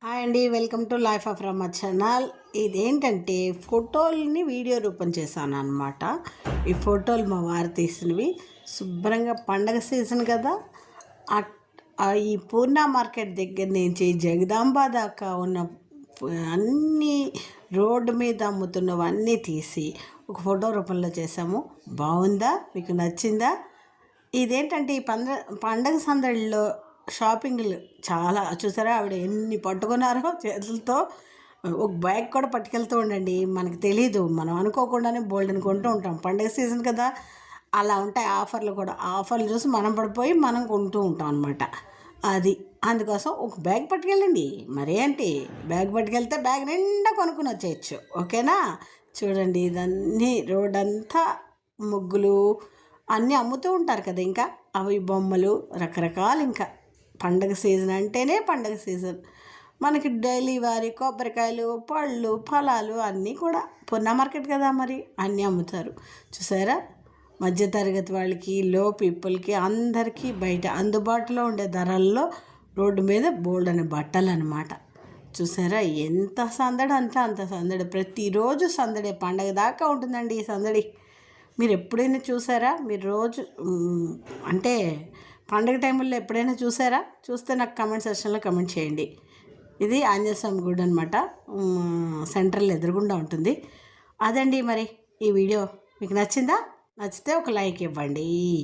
Hi అండి, welcome to life of Rama channel. ఇదేంటంటే ఫోటోల్ని video రూపం చేశాను అనమాట. ఈ ఫోటోలు మా వారు తీసినవి. శుభ్రంగా పండగ సీజన్ కదా, ఈ పూర్ణ మార్కెట్ దగ్గర నుంచి జగదాంబ దాకా ఉన్న అన్నీ రోడ్డు మీద అమ్ముతున్నవన్నీ తీసి ఒక ఫోటో రూపంలో చేసాము. బాగుందా? మీకు నచ్చిందా? ఇదేంటంటే ఈ పండగ సందడిలో షాపింగ్లు చాలా చూసారా, ఆవిడ ఎన్ని పట్టుకున్నారో చేతులతో. ఒక బ్యాగ్ కూడా పట్టుకెళ్తూ ఉండండి, మనకు తెలీదు, మనం అనుకోకుండానే బోల్డెన్ కొంటూ ఉంటాం. పండగ సీజన్ కదా, అలా ఉంటాయి ఆఫర్లు కూడా. ఆఫర్లు చూసి మనం పడిపోయి మనం కొంటూ ఉంటాం అనమాట. అది అందుకోసం ఒక బ్యాగ్ పట్టుకెళ్ళండి. మరేంటి, బ్యాగ్ పట్టుకెళ్తే బ్యాగ్ నిండా కొనుక్కుని వచ్చేయచ్చు. ఓకేనా? చూడండి, ఇదన్నీ రోడ్ అంతా ముగ్గులు అన్నీ అమ్ముతూ ఉంటారు కదా, ఇంకా అవి బొమ్మలు రకరకాలు. ఇంకా పండగ సీజన్ అంటేనే పండగ సీజన్. మనకి డైలీ వారి కొబ్బరికాయలు, పళ్ళు, ఫలాలు అన్నీ కూడా పూర్ణ మార్కెట్ కదా, మరి అన్నీ అమ్ముతారు. చూసారా, మధ్యతరగతి వాళ్ళకి, లో పీపుల్కి, అందరికీ బయట అందుబాటులో ఉండే ధరల్లో రోడ్డు మీద బోల్డ్ అనే బట్టలు అనమాట. చూసారా, ఎంత సందడి అంటే అంత సందడి. ప్రతిరోజు సందడి, పండగ దాకా ఉంటుందండి ఈ సందడి. మీరు ఎప్పుడైనా చూసారా? మీరు రోజు అంటే పండగ టైంలో ఎప్పుడైనా చూసారా? చూస్తే నాకు కమెంట్ సెక్షన్లో కమెంట్ చేయండి. ఇది ఆంజనేయ స్వామి గుడి అనమాట, సెంట్రల్ ఎదురుగుండా ఉంటుంది. అదండి మరి ఈ వీడియో మీకు నచ్చిందా? నచ్చితే ఒక లైక్ ఇవ్వండి.